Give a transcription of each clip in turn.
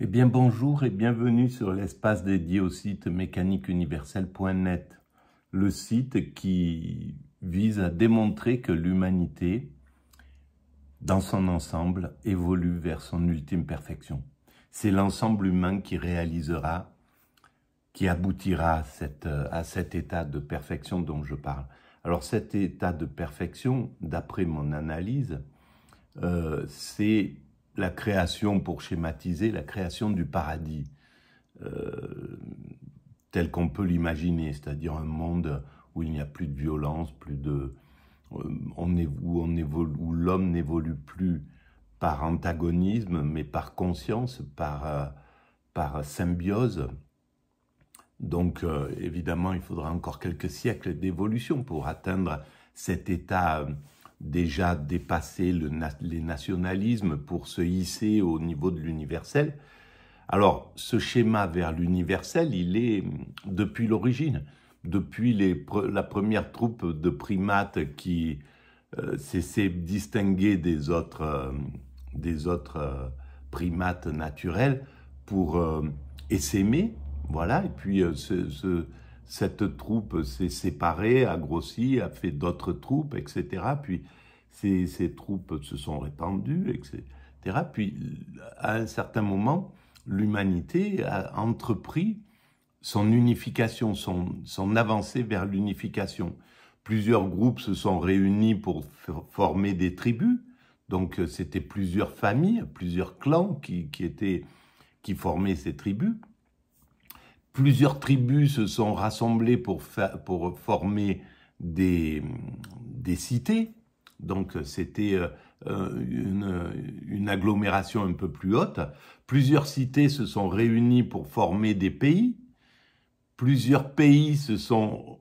Eh bien bonjour et bienvenue sur l'espace dédié au site mécaniqueuniverselle.net, le site qui vise à démontrer que l'humanité, dans son ensemble, évolue vers son ultime perfection. C'est l'ensemble humain qui réalisera, qui aboutira à cet état de perfection dont je parle. Alors cet état de perfection, d'après mon analyse, c'est la création, pour schématiser, la création du paradis, tel qu'on peut l'imaginer, c'est-à-dire un monde où il n'y a plus de violence, où l'homme n'évolue plus par antagonisme, mais par conscience, par symbiose. Donc, évidemment, il faudra encore quelques siècles d'évolution pour atteindre cet état déjà dépassé les nationalismes pour se hisser au niveau de l'universel. Alors, ce schéma vers l'universel, il est depuis l'origine, depuis la première troupe de primates qui s'est distinguée des autres primates naturels pour essaimer, voilà, et puis cette troupe s'est séparée, a grossi, a fait d'autres troupes, etc. Puis ces troupes se sont répandues, etc. Puis à un certain moment, l'humanité a entrepris son unification, son avancée vers l'unification. Plusieurs groupes se sont réunis pour former des tribus, donc c'était plusieurs familles, plusieurs clans qui formaient ces tribus. Plusieurs tribus se sont rassemblées pour former des cités. Donc c'était une agglomération un peu plus haute. Plusieurs cités se sont réunies pour former des pays. Plusieurs pays sont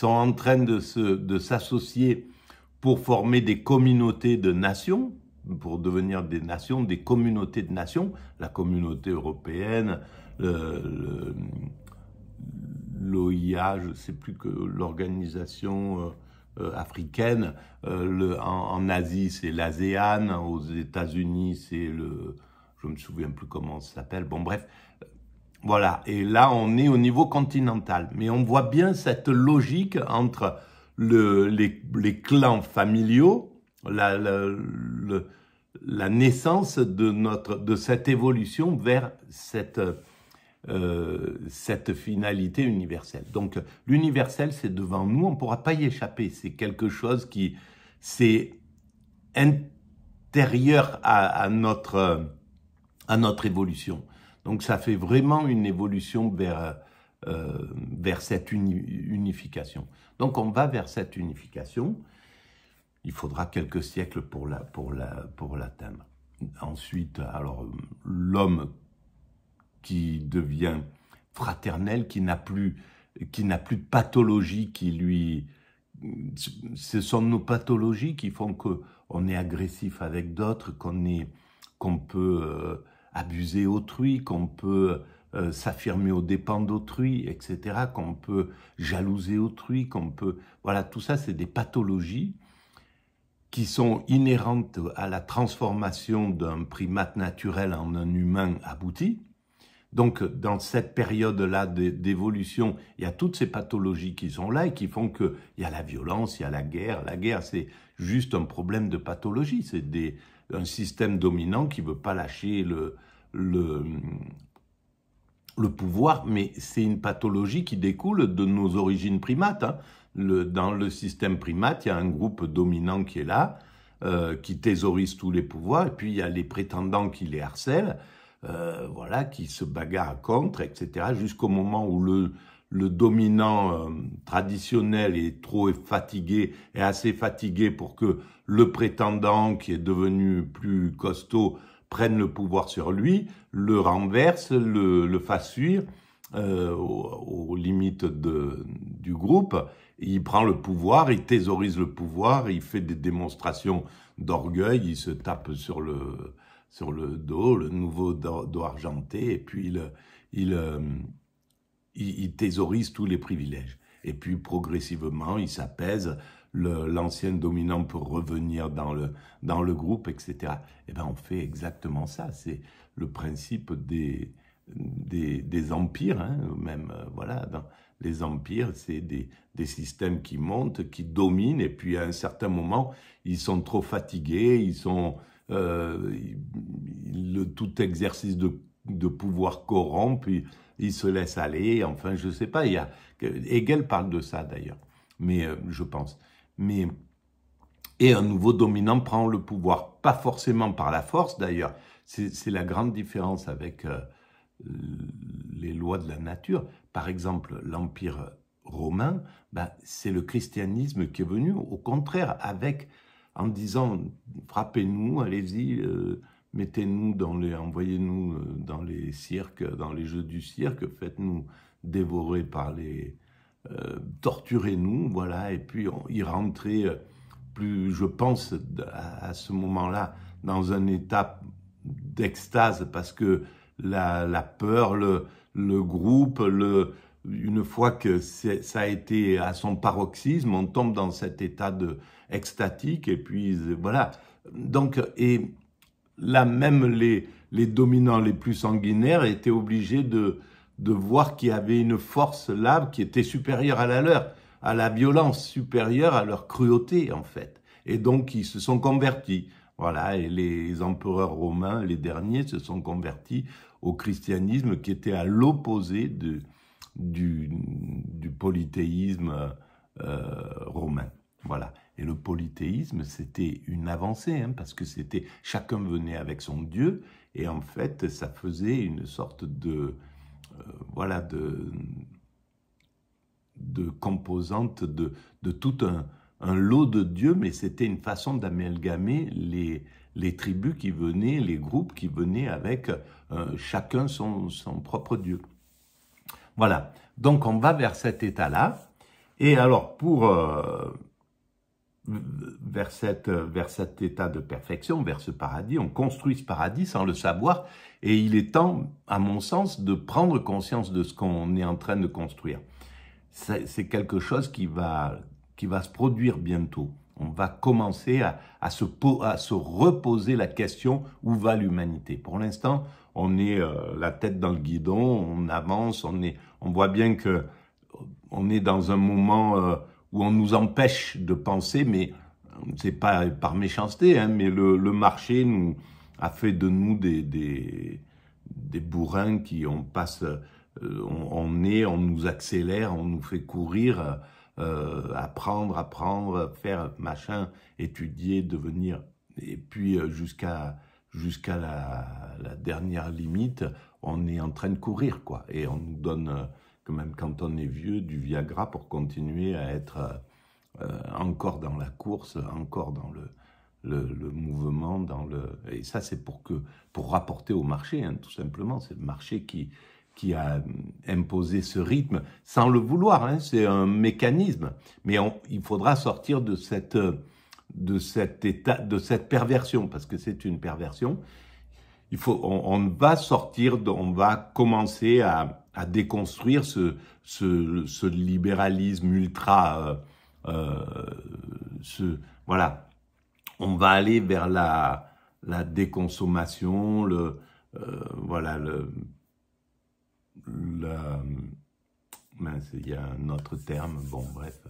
en train de s'associer pour former des communautés de nations, pour devenir des nations, des communautés de nations, la communauté européenne, l'OIA, je ne sais plus que l'organisation africaine, en Asie c'est l'ASEAN, aux États-Unis c'est je me souviens plus comment ça s'appelle, bon bref, voilà, et là on est au niveau continental, mais on voit bien cette logique entre les clans familiaux, la naissance de cette évolution vers cette finalité universelle. Donc l'universel, c'est devant nous, on ne pourra pas y échapper. C'est quelque chose c'est intérieur à notre évolution. Donc ça fait vraiment une évolution vers cette unification. Donc on va vers cette unification. Il faudra quelques siècles pour l'atteindre. Ensuite, alors l'homme qui devient fraternel, qui n'a plus de pathologie ce sont nos pathologies qui font qu'on est agressif avec d'autres, qu'on peut abuser autrui, qu'on peut s'affirmer aux dépens d'autrui, etc., qu'on peut jalouser autrui, voilà, tout ça c'est des pathologies qui sont inhérentes à la transformation d'un primate naturel en un humain abouti. Donc, dans cette période-là d'évolution, il y a toutes ces pathologies qui sont là et qui font qu'il y a la violence, il y a la guerre. La guerre, c'est juste un problème de pathologie. C'est un système dominant qui ne veut pas lâcher le pouvoir, mais c'est une pathologie qui découle de nos origines primates, hein. Dans le système primate, il y a un groupe dominant qui est là, qui thésaurise tous les pouvoirs, et puis il y a les prétendants qui les harcèlent, voilà, qui se bagarrent contre, etc., jusqu'au moment où le dominant traditionnel est trop fatigué, est assez fatigué pour que le prétendant, qui est devenu plus costaud, prenne le pouvoir sur lui, le renverse, le fasse fuir aux limites du groupe. Il prend le pouvoir, il thésaurise le pouvoir, il fait des démonstrations d'orgueil, il se tape sur le dos, le nouveau dos argenté, et puis il thésaurise tous les privilèges. Et puis progressivement, il s'apaise, l'ancien dominant peut revenir dans le groupe, etc. Eh ben, on fait exactement ça. C'est le principe des empires, hein, même, voilà, dans les empires, c'est des systèmes qui montent, qui dominent, et puis à un certain moment, ils sont trop fatigués, tout exercice de pouvoir corrompt, puis ils se laissent aller, enfin, je sais pas, Hegel parle de ça d'ailleurs, mais je pense. Et un nouveau dominant prend le pouvoir, pas forcément par la force d'ailleurs, c'est la grande différence avec les lois de la nature. Par exemple, l'Empire romain, c'est le christianisme qui est venu, au contraire, en disant « frappez-nous, allez-y, envoyez-nous dans les cirques, dans les jeux du cirque, faites-nous dévorer par torturez-nous », voilà, et puis il rentrait plus, je pense, à ce moment-là, dans un état d'extase, parce que la peur, le groupe, une fois que ça a été à son paroxysme, on tombe dans cet état extatique, et puis voilà. Donc, et là même les dominants les plus sanguinaires étaient obligés de voir qu'il y avait une force là qui était supérieure à la leur, à la violence, supérieure à leur cruauté en fait. Et donc ils se sont convertis. Voilà, et les empereurs romains, les derniers, se sont convertis au christianisme qui était à l'opposé du polythéisme romain. Voilà. Et le polythéisme, c'était une avancée, hein, parce que chacun venait avec son Dieu, et en fait, ça faisait une sorte de composante de tout un lot de dieux, mais c'était une façon d'amalgamer les tribus qui venaient, les groupes qui venaient avec chacun son propre Dieu. Voilà, donc on va vers cet état-là, et alors vers cet état de perfection, vers ce paradis, on construit ce paradis sans le savoir, et il est temps, à mon sens, de prendre conscience de ce qu'on est en train de construire. C'est quelque chose qui va se produire bientôt. On va commencer à se reposer la question « Où va l'humanité ?» Pour l'instant, on est la tête dans le guidon, on avance, on voit bien que on est dans un moment où on nous empêche de penser, mais c'est pas par méchanceté, hein, mais le marché a fait de nous des bourrins qui on nous accélère, on nous fait courir, apprendre, faire machin, étudier, devenir, et puis jusqu'à la dernière limite, on est en train de courir, quoi. Et on nous donne, même quand on est vieux, du Viagra pour continuer à être encore dans la course, encore dans le mouvement, et ça c'est pour rapporter au marché, hein, tout simplement. C'est le marché qui a imposé ce rythme sans le vouloir, hein, c'est un mécanisme. Mais il faudra sortir de cet état, de cette perversion, parce que c'est une perversion. On va commencer à déconstruire ce libéralisme ultra, voilà. On va aller vers la déconsommation, voilà, il y a un autre terme, bon bref,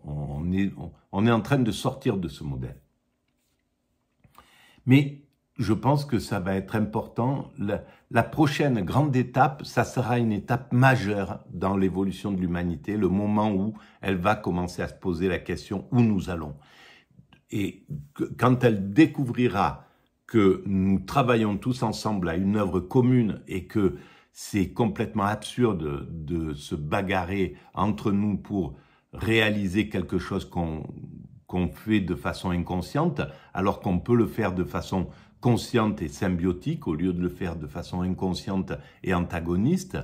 on est en train de sortir de ce modèle. Mais je pense que ça va être important. La prochaine grande étape, ça sera une étape majeure dans l'évolution de l'humanité, le moment où elle va commencer à se poser la question où nous allons. Et quand elle découvrira que nous travaillons tous ensemble à une œuvre commune et que c'est complètement absurde de se bagarrer entre nous pour réaliser quelque chose qu'on fait de façon inconsciente, alors qu'on peut le faire de façon consciente et symbiotique, au lieu de le faire de façon inconsciente et antagoniste,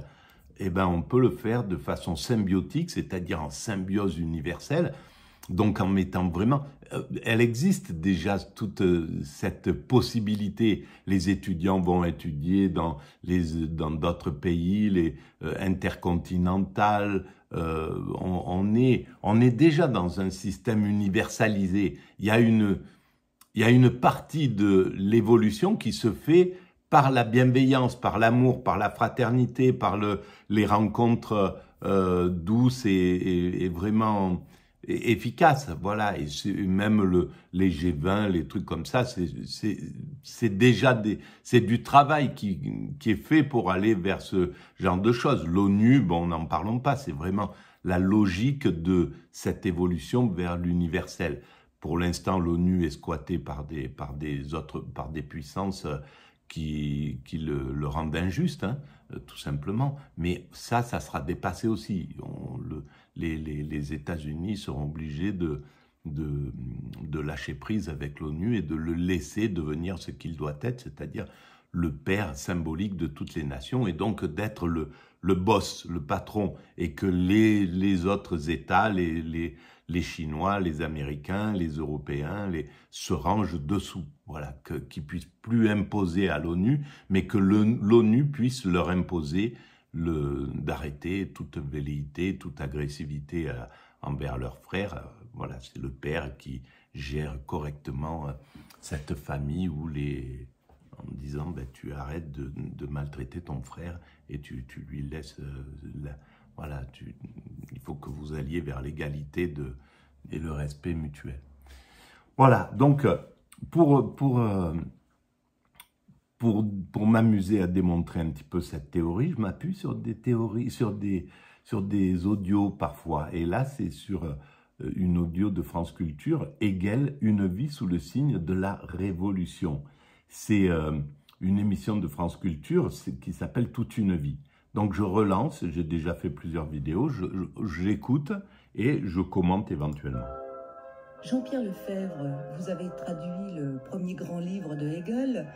eh ben on peut le faire de façon symbiotique, c'est-à-dire en symbiose universelle, Donc en mettant vraiment, elle existe déjà toute cette possibilité. Les étudiants vont étudier dans d'autres pays, les intercontinentales. On est déjà dans un système universalisé. Il y a une partie de l'évolution qui se fait par la bienveillance, par l'amour, par la fraternité, par les rencontres douces et vraiment efficaces. Voilà, et même les G20, les trucs comme ça, c'est déjà c'est du travail qui est fait pour aller vers ce genre de choses. L'ONU, bon, n'en parlons pas, c'est vraiment la logique de cette évolution vers l'universel. Pour l'instant, l'ONU est squattée par des puissances qui le rendent injuste, hein, tout simplement. Mais ça sera dépassé aussi. Les États-Unis seront obligés de lâcher prise avec l'ONU et de le laisser devenir ce qu'il doit être, c'est-à-dire le père symbolique de toutes les nations, et donc d'être le boss, le patron, et que les autres États, les Chinois, les Américains, les Européens, se rangent dessous. Voilà, qu'ils puissent plus imposer à l'ONU, mais que l'ONU puisse leur imposer d'arrêter toute velléité, toute agressivité envers leurs frères. Voilà, c'est le père qui gère correctement cette famille en disant ben, tu arrêtes de maltraiter ton frère et tu lui laisses voilà, il faut que vous alliez vers l'égalité et le respect mutuel. Voilà, donc pour m'amuser à démontrer un petit peu cette théorie, je m'appuie sur des théories, sur des audios parfois. Et là, c'est sur une audio de France Culture, Hegel, une vie sous le signe de la révolution. C'est une émission de France Culture qui s'appelle Toute une vie. Donc je relance, j'ai déjà fait plusieurs vidéos, j'écoute et je commente éventuellement. Jean-Pierre Lefebvre, vous avez traduit le premier grand livre de Hegel,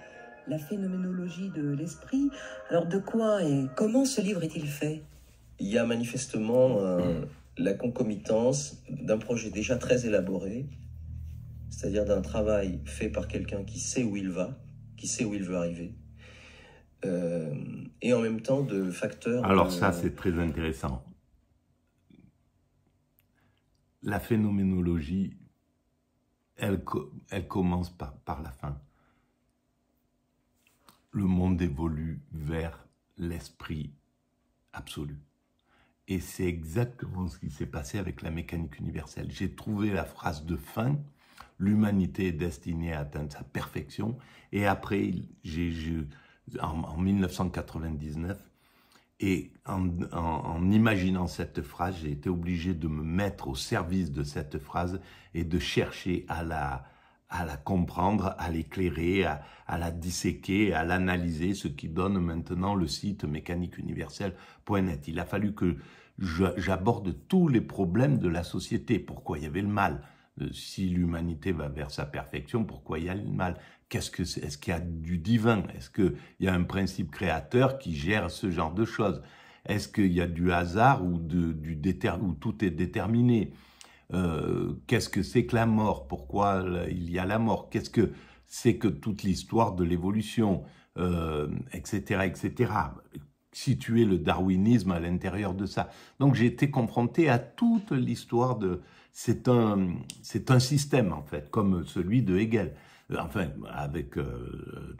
La phénoménologie de l'esprit. Alors de quoi et comment ce livre est-il fait? Il y a manifestement la concomitance d'un projet déjà très élaboré, c'est-à-dire d'un travail fait par quelqu'un qui sait où il va, qui sait où il veut arriver, et en même temps de facteurs... Alors ça, c'est très intéressant. La phénoménologie, elle commence par la fin. Le monde évolue vers l'esprit absolu. Et c'est exactement ce qui s'est passé avec la mécanique universelle. J'ai trouvé la phrase de fin, l'humanité est destinée à atteindre sa perfection. Et après, en 1999, et en imaginant cette phrase, j'ai été obligé de me mettre au service de cette phrase et de chercher à la comprendre, à l'éclairer, à la disséquer, à l'analyser, ce qui donne maintenant le site mécaniqueuniverselle.net. Il a fallu que j'aborde tous les problèmes de la société. Pourquoi il y avait le mal? Si l'humanité va vers sa perfection, pourquoi il y a le mal? Est-ce qu'il y a du divin? Est-ce qu'il y a un principe créateur qui gère ce genre de choses? Est-ce qu'il y a du hasard ou tout est déterminé? Qu'est-ce que c'est que la mort? Pourquoi il y a la mort? Qu'est-ce que c'est que toute l'histoire de l'évolution, etc., etc. Situer le darwinisme à l'intérieur de ça. Donc j'ai été confronté à toute l'histoire de... C'est un système, en fait, comme celui de Hegel. Enfin, avec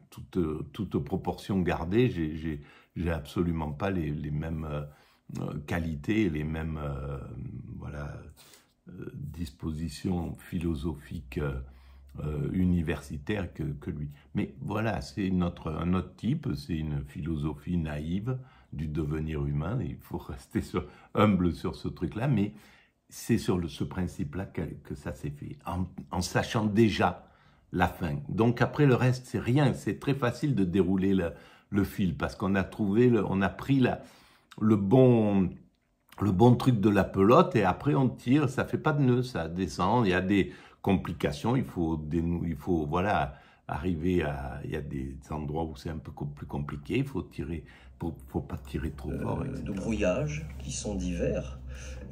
toute proportion gardée, j'ai absolument pas les mêmes qualités, les mêmes dispositions philosophiques universitaires que lui. Mais voilà, c'est un autre type, c'est une philosophie naïve du devenir humain. Il faut rester humble sur ce truc-là, mais c'est sur ce principe-là que ça s'est fait, en sachant déjà la fin. Donc après le reste, c'est rien. C'est très facile de dérouler le fil parce qu'on a on a pris le bon truc de la pelote et après on tire. Ça fait pas de nœud, ça descend. Il y a des complications. Il faut voilà arriver il y a des endroits où c'est un peu plus compliqué. Il faut tirer, faut pas tirer trop fort. De brouillages qui sont divers,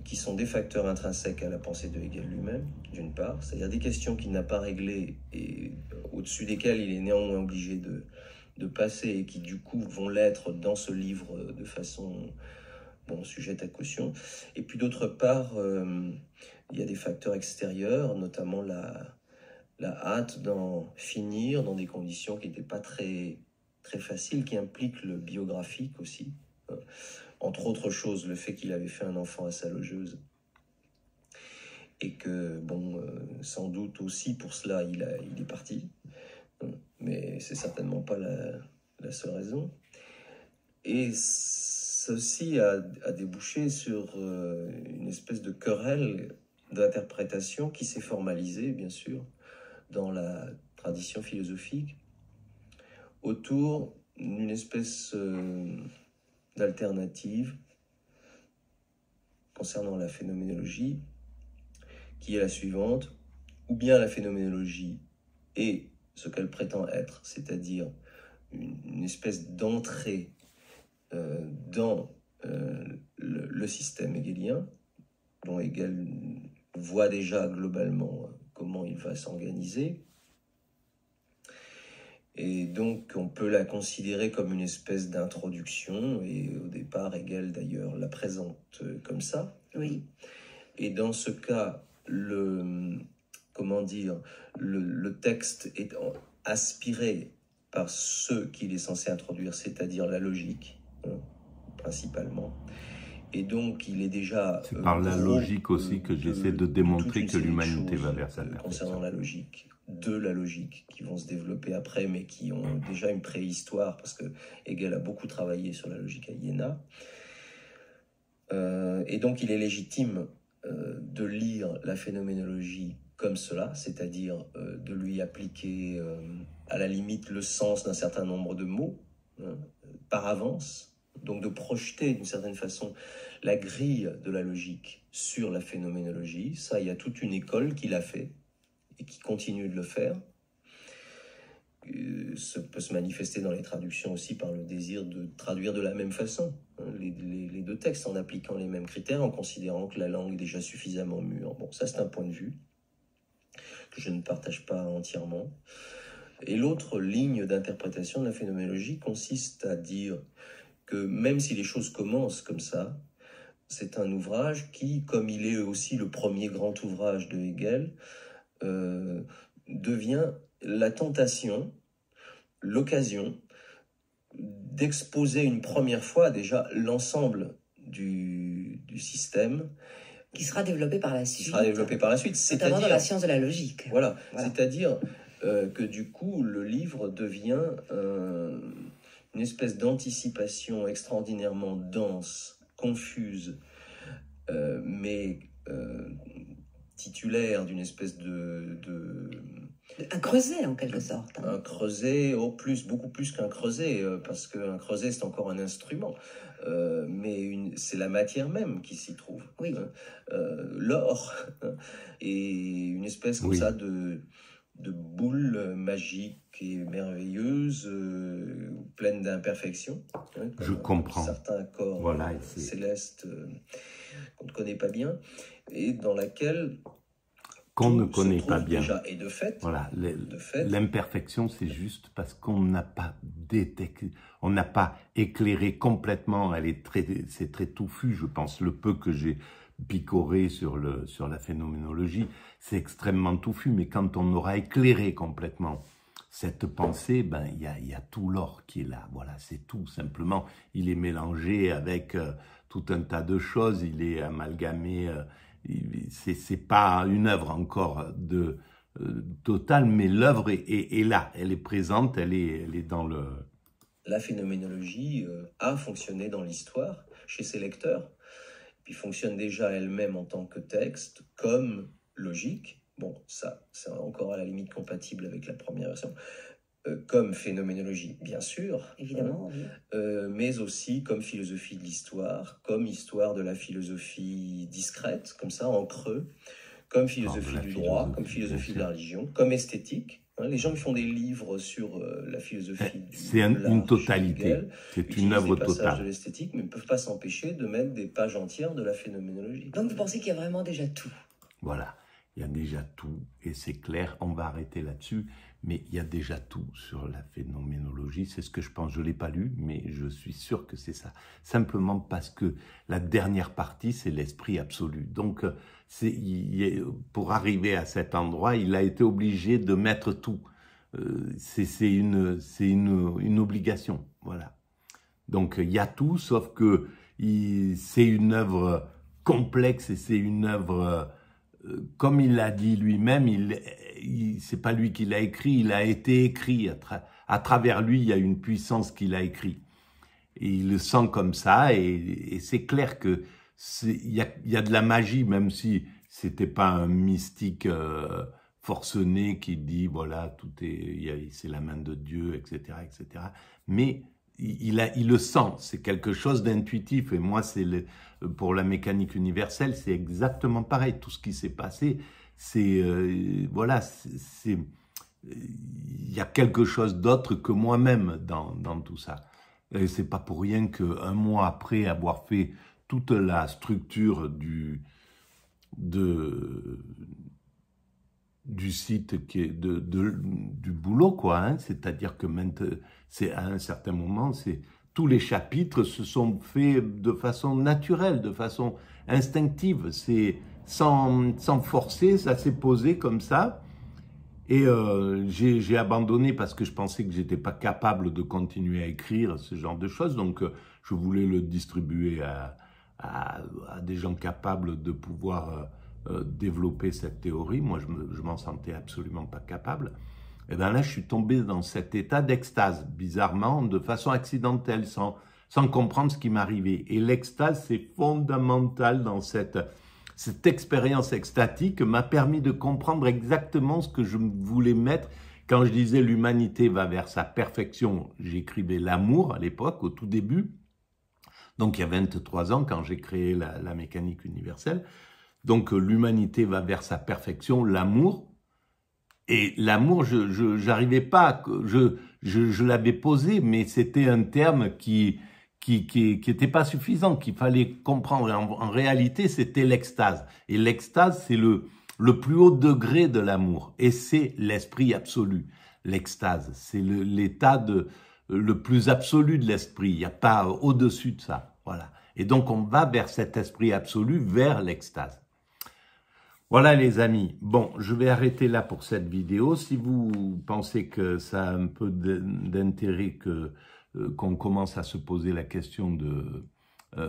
qui sont des facteurs intrinsèques à la pensée de Hegel lui-même, d'une part, c'est-à-dire des questions qu'il n'a pas réglées et au-dessus desquelles il est néanmoins obligé de passer et qui du coup vont l'être dans ce livre de façon sujette à caution. Et puis d'autre part, il y a des facteurs extérieurs, notamment la hâte d'en finir dans des conditions qui n'étaient pas très, très faciles, qui impliquent le biographique aussi. Entre autres choses, le fait qu'il avait fait un enfant à sa logeuse. Et que, sans doute aussi pour cela, il est parti. Mais c'est certainement pas la seule raison. Et ceci a débouché sur une espèce de querelle d'interprétation qui s'est formalisée, bien sûr, dans la tradition philosophique, autour d'une espèce d'alternative concernant la phénoménologie, qui est la suivante: ou bien la phénoménologie est ce qu'elle prétend être, c'est-à-dire une espèce d'entrée dans le système hegelien, dont Hegel voit déjà globalement comment il va s'organiser. Et donc, on peut la considérer comme une espèce d'introduction, et au départ, Hegel, d'ailleurs, la présente comme ça. Oui. Et dans ce cas, le texte est aspiré par ce qu'il est censé introduire, c'est-à-dire la logique, principalement. Et donc, il est déjà... C'est par la logique aussi que j'essaie de démontrer que l'humanité va vers sa perfection. Concernant la logique, de la logique, qui vont se développer après, mais qui ont déjà une préhistoire, parce que Hegel a beaucoup travaillé sur la logique à Iéna. Et donc, il est légitime de lire la phénoménologie comme cela, c'est-à-dire de lui appliquer à la limite le sens d'un certain nombre de mots par avance, donc de projeter d'une certaine façon la grille de la logique sur la phénoménologie. Ça, il y a toute une école qui l'a fait et qui continue de le faire. Ça peut se manifester dans les traductions aussi par le désir de traduire de la même façon les deux textes, en appliquant les mêmes critères, en considérant que la langue est déjà suffisamment mûre. Bon, ça c'est un point de vue que je ne partage pas entièrement. Et l'autre ligne d'interprétation de la phénoménologie consiste à dire que même si les choses commencent comme ça, c'est un ouvrage qui, comme il est aussi le premier grand ouvrage de Hegel, devient la tentation, l'occasion d'exposer une première fois déjà l'ensemble du système qui sera développé par la suite. Qui sera développé par la suite, notamment dans la science de la logique. Voilà. C'est-à-dire que du coup, le livre devient une espèce d'anticipation extraordinairement dense, confuse, mais titulaire d'une espèce un creuset, en quelque sorte. Un creuset, beaucoup plus qu'un creuset, parce qu'un creuset, c'est encore un instrument. Mais c'est la matière même qui s'y trouve. Oui. L'or. Et une espèce comme ça de boule magique et merveilleuse, pleine d'imperfections. Je comprends. Certains corps célestes qu'on ne connaît pas bien, et dans laquelle... qu'on ne connaît pas bien. Déjà, et de fait, voilà, l'imperfection, c'est juste parce qu'on n'a pas détecté, on n'a pas éclairé complètement. C'est très touffu, je pense. Le peu que j'ai picoré sur la phénoménologie, c'est extrêmement touffu. Mais quand on aura éclairé complètement cette pensée, il y a tout l'or qui est là. Voilà, c'est tout simplement. Il est mélangé avec tout un tas de choses. Il est amalgamé. C'est pas une œuvre encore totale, mais l'œuvre est là, elle est présente, elle est dans le... La phénoménologie a fonctionné dans l'histoire, chez ses lecteurs, puis fonctionne déjà elle-même en tant que texte, comme logique. Bon, ça, c'est encore à la limite compatible avec la première version. Comme phénoménologie, bien sûr, évidemment, oui. Mais aussi comme philosophie de l'histoire, comme histoire de la philosophie discrète, comme ça, en creux, comme philosophie du droit, comme philosophie de la religion, comme esthétique, Les gens qui font des livres sur la philosophie c'est de l'art une totalité, Hegel c'est une œuvre utilisent des passages de totale. l'esthétique, mais ne peuvent pas s'empêcher de mettre des pages entières de la phénoménologie. Donc vous pensez qu'il y a vraiment déjà tout? Voilà, il y a déjà tout, et c'est clair, on va arrêter là-dessus, mais il y a déjà tout sur la phénoménologie, c'est ce que je pense, je ne l'ai pas lu, mais je suis sûr que c'est ça. Simplement parce que la dernière partie, c'est l'esprit absolu. Donc, pour arriver à cet endroit, il a été obligé de mettre tout. C'est une obligation, voilà. Donc, il y a tout, sauf que c'est une œuvre complexe et c'est une œuvre... Comme il l'a dit lui-même, c'est pas lui qui l'a écrit, il a été écrit. À travers lui, il y a une puissance qu'il a écrit. Et il le sent comme ça, et c'est clair que il y a de la magie, même si c'était pas un mystique forcené qui dit voilà, tout c'est la main de Dieu, etc., etc. Mais il le sent, c'est quelque chose d'intuitif, et moi, pour la mécanique universelle, c'est exactement pareil. Tout ce qui s'est passé, c'est voilà, il y a quelque chose d'autre que moi-même dans tout ça. Et c'est pas pour rien qu'un mois après avoir fait toute la structure du site qui est du boulot, quoi, hein, c'est-à-dire que c'est à un certain moment, tous les chapitres se sont faits de façon naturelle, de façon instinctive, c'est sans forcer, ça s'est posé comme ça. Et j'ai abandonné parce que je pensais que j'étais pas capable de continuer à écrire ce genre de choses, donc je voulais le distribuer à des gens capables de pouvoir développer cette théorie. Moi, je m'en sentais absolument pas capable. Et bien là, je suis tombé dans cet état d'extase, bizarrement, de façon accidentelle, sans comprendre ce qui m'arrivait. Et l'extase, c'est fondamental dans cette expérience extatique, m'a permis de comprendre exactement ce que je voulais mettre. Quand je disais l'humanité va vers sa perfection, j'écrivais l'amour à l'époque, au tout début. Donc il y a 23 ans, quand j'ai créé la mécanique universelle. Donc l'humanité va vers sa perfection, l'amour. Et l'amour, j'arrivais pas, je l'avais posé, mais c'était un terme qui était pas suffisant, qu'il fallait comprendre. En réalité, c'était l'extase. Et l'extase, c'est le plus haut degré de l'amour. Et c'est l'esprit absolu. L'extase, c'est l'état le plus absolu de l'esprit. Il n'y a pas au-dessus de ça. Voilà. Et donc, on va vers cet esprit absolu, vers l'extase. Voilà les amis, bon, je vais arrêter là pour cette vidéo. Si vous pensez que ça a un peu d'intérêt qu'on commence à se poser la question de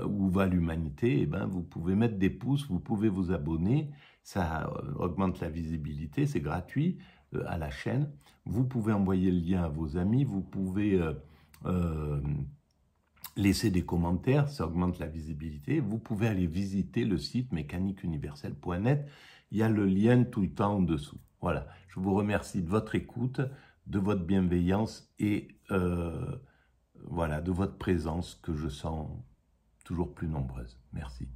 où va l'humanité, eh ben, vous pouvez mettre des pouces, vous pouvez vous abonner, ça augmente la visibilité, c'est gratuit à la chaîne. Vous pouvez envoyer le lien à vos amis, vous pouvez laisser des commentaires, ça augmente la visibilité. Vous pouvez aller visiter le site mécaniqueuniverselle.net. Il y a le lien tout le temps en dessous. Voilà, je vous remercie de votre écoute, de votre bienveillance et voilà, de votre présence que je sens toujours plus nombreuse. Merci.